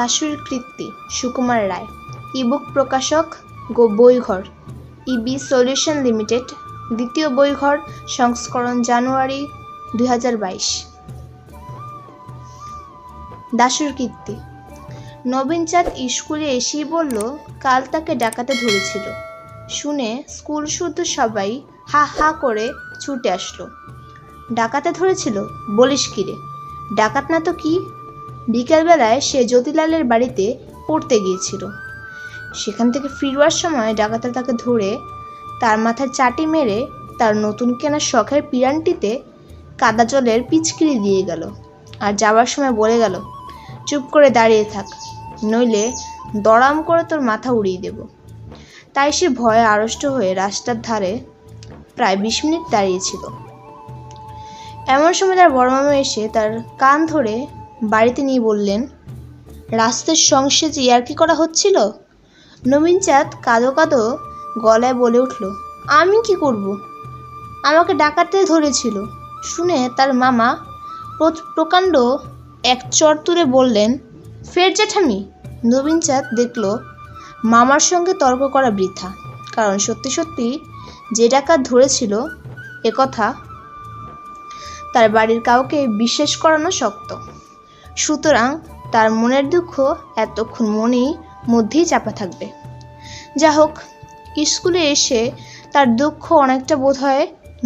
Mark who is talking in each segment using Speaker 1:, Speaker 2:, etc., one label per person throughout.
Speaker 1: দাশুর কীর্তি Sukumar Ray. Ebook প্রকাশক বইঘর, ইবি solution limited, দ্বিতীয় বইঘর, সংস্করণ জানুয়ারি 2022। দাশুর কীর্তি। নবীনচাঁদ স্কুলে এসেই বলল কাল তাকে ডাকাতে ধরেছিল। শুনে স্কুল শুদ্ধ সবাই হা হা করে ছুটে আসলো। ডাকাতে ধরেছিল বলিস কি রে? ডাকাত না তো কি? বিকেলবেলায় সে জ্যোতিলালের বাড়িতে পড়তে গিয়েছিল। সেখান থেকে ফিরবার সময় ডাকাতরা তাকে ধরে তার মাথায় চাটি মেরে তার নতুন কেনা শখের পিরানটিতে কাদা জলের পিচকিরি দিয়ে গেল, আর যাওয়ার সময় বলে গেল, চুপ করে দাঁড়িয়ে থাক, নইলে দড়াম করে তোর মাথা উড়িয়ে দেব। তাই সে ভয়ে আড়ষ্ট হয়ে রাস্তার ধারে প্রায় 20 মিনিট দাঁড়িয়েছিল। এমন সময় তার বড় মামা এসে তার কান ধরে বাড়িতে নিয়ে বললেন, রাস্তার সংসে যে ইয়ার্কি করা হচ্ছিল। নবীনচাঁদ কাঁদো কাঁদো গলায় বলে উঠল, আমি কি করব? আমাকে ডাকাতে ধরেছিল। শুনে তার মামা প্রকাণ্ড এক চড় তুলে বললেন, ফের জ্যাঠামি। নবীনচাঁদ দেখল মামার সঙ্গে তর্ক করা বৃথা, কারণ সত্যি সত্যি যে ডাকাত ধরেছিল একথা তার বাড়ির কাউকে বিশ্বাস করানো শক্ত। সুতরাং তার মনের দুঃখ এতক্ষণ মনেই মধ্যেই চাপা থাকবে। যা হোক, স্কুলে এসে তার দুঃখ অনেকটা বোধহয়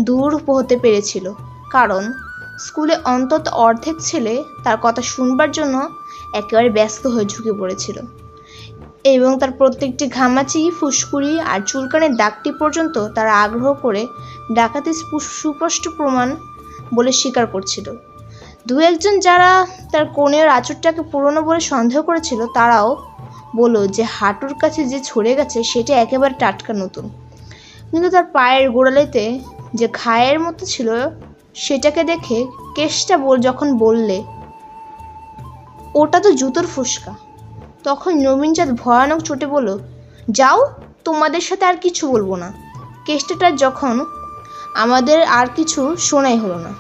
Speaker 1: দূর হতে পেরেছিল, কারণ স্কুলে অন্তত অর্ধেক ছেলে তার কথা শুনবার জন্য একেবারে ব্যস্ত হয়ে ঝুঁকে পড়েছিল, এবং তার প্রত্যেকটি ঘামাচি, ফুসকুড়ি আর চুলকানের দাগটি পর্যন্ত তারা আগ্রহ করে ডাকাতির সুস্পষ্ট প্রমাণ বলে স্বীকার করছিল। দু একজন যারা তার কনের আঁচড়টাকে পুরনো বলে সন্দেহ করেছিল, তারাও বলল যে হাঁটুর কাছে যে ছড়ে গেছে সেটা একেবারে টাটকা নতুন, কিন্তু তার পায়ের গোড়ালিতে যে ঘায়ের মতো ছিল সেটাকে দেখে কেষ্টা যখন বললে ওটা তো জুতোর ফুসকা, তখন নবীনচাঁদ ভয়ানক চোটে বলল, যাও, তোমাদের সাথে আর কিছু বলবো না। কেষ্টাটার যখন আমাদের আর কিছু শোনাই হলো না।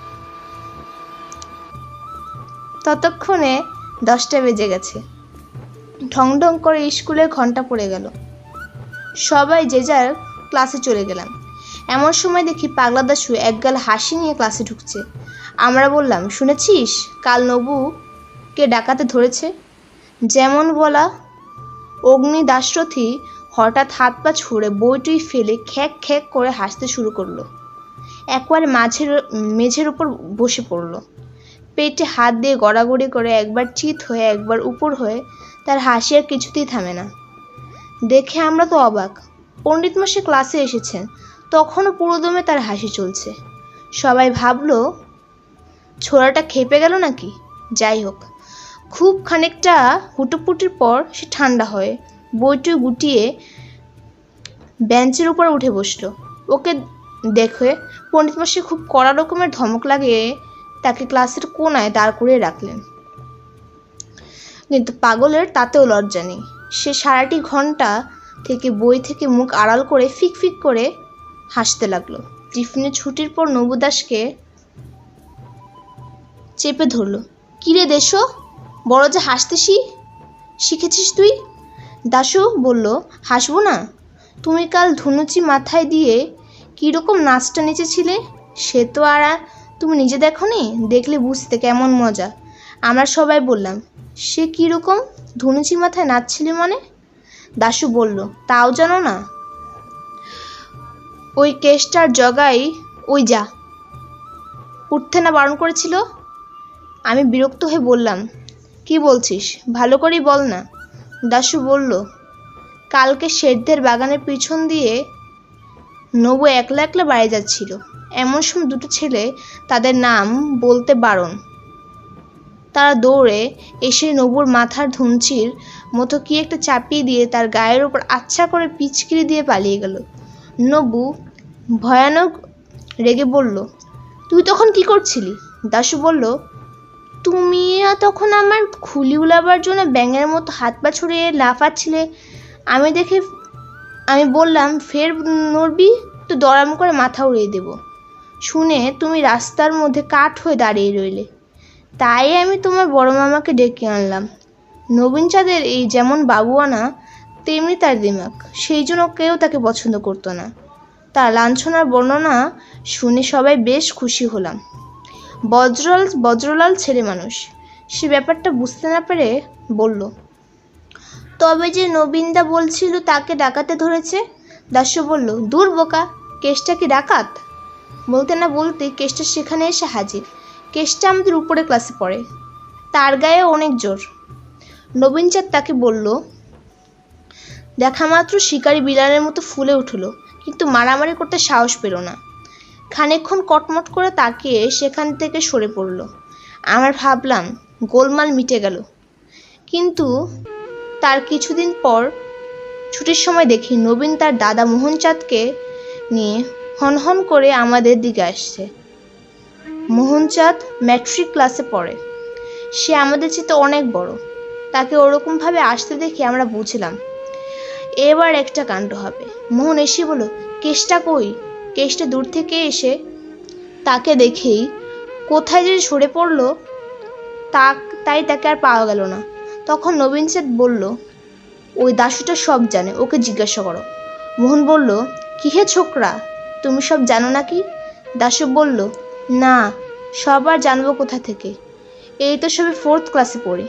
Speaker 1: ততক্ষণে 10টা বেজে গেছে। ঢং ঢং করে স্কুলের ঘন্টা পড়ে গেল। সবাই যে যার ক্লাসে চলে গেলাম। এমন সময় দেখি পাগলা দাশু একগাল হাসি নিয়ে ক্লাসে ঢুকছে। আমরা বললাম, শুনেছিস কাল নবুকে ডাকাতে ধরেছে? যেমন বলা অগ্নি দাশরথী হঠাৎ হাত পা ছুঁড়ে বইটুই ফেলে খ্যাক খ্যাক করে হাসতে শুরু করলো। একবারে মেঝের উপর বসে পড়ল। পেটে হাত দিয়ে গড়াগড়ি করে একবার চিত হয়ে একবার উপর হয়ে তার হাসি আর কিছুতেই থামে না। দেখে আমরা তো অবাক। পণ্ডিত মশাই ক্লাসে এসেছেন, তখনও পুরোদমে তার হাসি চলছে। সবাই ভাবলো ছোড়াটা খেপে গেল নাকি। যাই হোক, খুব খানিকটা হুটোপুটির পর সে ঠান্ডা হয়ে বইটু গুটিয়ে বেঞ্চের উপর উঠে বসলো। ওকে দেখে পণ্ডিত মশাই খুব কড়া রকমের ধমক লাগিয়ে তাকে ক্লাসের কোনায় দাঁড় করিয়ে রাখলেন। কিন্তু পাগলের তাতেও লজ্জা নেই। সে সারাটি ঘন্টা থেকে বই থেকে মুখ আড়াল করে ফিক ফিক করে হাসতে লাগলো। টিফিনে ছুটির পর নবু দাসকে চেপে ধরল, কিরে দেশো, বড় যে হাসতে শিখেছিস তুই? দাশু বলল, হাসবো না? তুমি কাল ধুনুচি মাথায় দিয়ে কীরকম নাচটা নেচেছিলে, সে তো আর তুমি নিজে দেখোনি, দেখলে বুঝতে কেমন মজা। আমরা সবাই বললাম, সে কীরকম ধুনুচি মাথায় নাচছিলে মানে? দাশু বলল, তাও জানো না? ওই কেষ্টার জগাই ওই যা উঠতে না বারণ করেছিল। আমি বিরক্ত হয়ে বললাম, কি বলছিস, ভালো করেই বল না। দাশু বলল, কালকে শেঠদের বাগানের পিছন দিয়ে নবু একলা একলা বাড়ি যাচ্ছিল। এমন সময় দুটো ছেলে তাদের নাম বলতে বারণ। তারা দৌড়ে এসে নবুর মাথার ধুনচির মতো কি একটা চাপিয়ে দিয়ে তার গায়ের ওপর আচ্ছা করে পিচকিরি দিয়ে পালিয়ে গেল। নবু ভয়ানক রেগে বলল, তুই তখন কি করছিলি? দাশু বলল, তুমি তখন আমার খুলি উলাবার জন্য ব্যাঙের মতো হাত পা ছড়িয়ে লাফাচ্ছিলে। আমি বললাম, ফের নড়বি তো দড়াম করে মাথা উড়িয়ে দেব। শুনে তুমি রাস্তার মধ্যে কাঠ হয়ে দাঁড়িয়ে রইলে, তাই আমি তোমার বড় মামাকে ডেকে আনলাম। নবীন চাঁদের এই যেমন বাবুয়ানা তেমনি তার দিমাগ, সেই জন্য কেউ তাকে পছন্দ করতো না। তার লাঞ্ছনার বর্ণনা শুনে সবাই বেশ খুশি হলাম। বজ্রলাল ছেলে মানুষ, সে ব্যাপারটা বুঝতে না পেরে বলল, তবে যে নবীনদা বলছিল তাকে ডাকাতে ধরেছে। দাশু বলল, দূর বোকা, কেসটা কি ডাকাত? বলতে না বলতে কেসটা সেখানে এসে হাজির। কেসটা আমাদের উপরে ক্লাসে পড়ে, তার গায়ে অনেক জোর। নবীন চাঁদ তাকে বলল, দেখা মাত্র শিকারী বিড়ালের মতো ফুলে উঠল, কিন্তু মারামারি করতে সাহস পেল না। খানিকক্ষণ কটমট করে তাকিয়ে সেখান থেকে সরে পড়ল। আমার ভাবলাম গোলমাল মিটে গেল। কিন্তু তার কিছুদিন পর ছুটির সময় দেখি নবীন তার দাদা মোহনচাঁদকে নিয়ে হনহন করে আমাদের দিকে আসছে। মোহনচাঁদ ম্যাট্রিক ক্লাসে পড়ে, সে আমাদের চেয়ে অনেক বড়। তাকে ওরকমভাবে আসতে দেখে আমরা বুঝলাম এবার একটা কাণ্ড হবে। মোহন এসে বলল, কেসটা কই? কেসটা দূর থেকে এসে তাকে দেখেই কোথায় যে সরে পড়ল, তাই তাকে আর পাওয়া গেল না। তখন নবীন চাঁদ বলল, ওই দাশুটা সব জানে, ওকে জিজ্ঞাসা করো। মোহন বলল, কি হে ছোকরা, তুমি সব জানো নাকি? দাশু বলল, না, সব আর জানবো কোথা থেকে, এই তো সবে 4th ক্লাসে পড়ি।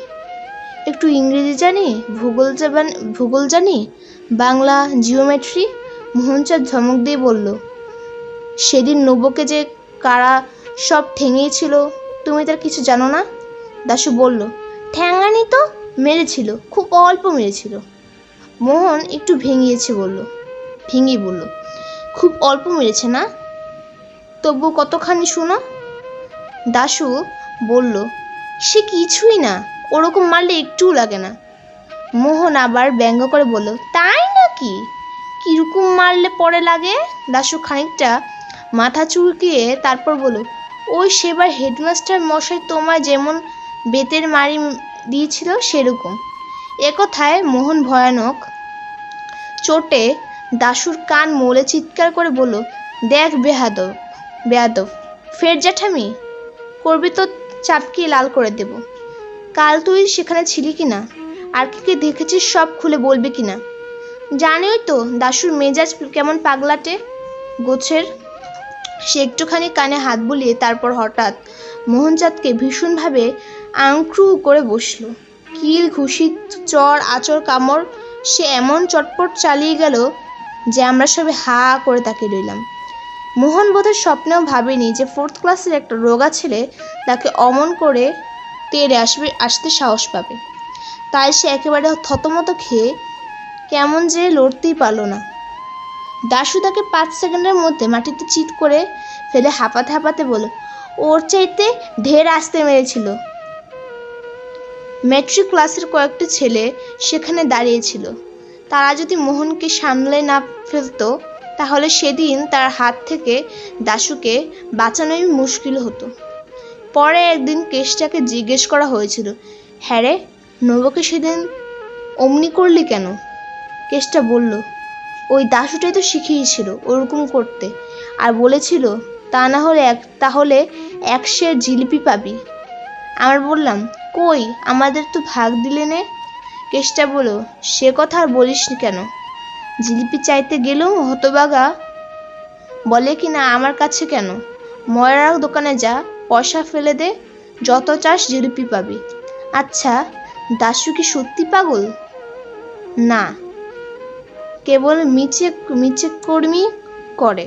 Speaker 1: একটু ইংরেজি জানি, ভূগোল জানি, বাংলা, জিওমেট্রি। মোহনচাঁদ ধমক দিয়ে বলল, সেদিন নবকে যে কারা সব ঠেঙিয়েছিল, তুমি তার কিছু জানো না? দাশু বলল, ঠ্যাঙানি তো মেরেছিল, খুব অল্প মেরেছিল। মোহন একটু ভেঙে বলল, খুব অল্প মেরেছে না? তবু কতখানি শুনো। দাশু বলল, সে কিছুই না, ওরকম মারলে একটুও লাগে না। মোহন আবার ব্যঙ্গ করে বলল, তাই নাকি? কিরকম মারলে পরে লাগে? দাশু খানিকটা মাথা চুলকিয়ে তারপর বলল, ওই সেবার হেডমাস্টার মশাই তোমায় যেমন বেতের মারি দিয়েছিল সেরকম। একথায় মোহন ভয়ানক চোটে দাশুর কান মোলে চিৎকার করে বলল, দেখ বেয়াদব, ফের জ্যাঠামি করবি তো চাপকিয়ে লাল করে দেব। কাল তুই সেখানে ছিলি কিনা, আর কি দেখেছিস সব খুলে বলবি কিনা? জানিই তো দাশুর মেজাজ কেমন পাগলাটে গোছের। সে একটুখানি কানে হাত বুলিয়ে তারপর হঠাৎ মোহনচাঁদকে ভীষণভাবে আংক্রু করে বসল। কিল, ঘুষি, চর, আচর, কামড় সে এমন চটপট চালিয়ে গেল যে আমরা সবাই হা করে তাকিয়ে রইলাম। মোহন বোধহয় স্বপ্নেও ভাবেনি যে 4th ক্লাসের একটা রোগা ছেলে তাকে অমন করে তেড়ে আসতে সাহস পাবে। তাই সে একেবারে থতমত খেয়ে কেমন যে লড়তেই পারল না। দাশু তাকে 5 সেকেন্ডের মধ্যে মাটিতে চিৎ করে ফেলে হাঁপাতে হাঁপাতে বলল, ওর চাইতে ঢের আসতে মেরেছিল। ম্যাট্রিক ক্লাসের কয়েকটি ছেলে সেখানে দাঁড়িয়েছিল। তারা যদি মোহনকে সামলে না ফেলতো তাহলে সেদিন তার হাত থেকে দাশুকে বাঁচানোই মুশকিল হতো। পরে একদিন কেসটাকে জিজ্ঞেস করা হয়েছিল, হ্যাঁ রে, নবকে সেদিন অমনি করলি কেন? কেসটা বলল, ওই দাশুটাই তো শিখিয়েছিল ওরকম করতে, আর বলেছিল তাহলে 1 সের জিলিপি পাবি। আমরা বললাম, কই, আমাদের তো ভাগ দিলে নে। কেসটা বলল, সে কথা আর বলিস কেন? জিলিপি চাইতে গেলেও হতবাগা বলে কিনা আমার কাছে কেন, ময়রার দোকানে যা, পয়সা ফেলে দে, যত চাস জিলিপি পাবি। আচ্ছা, দাশু কি সত্যি পাগল? না, কেবল মিছে কর্মী করে।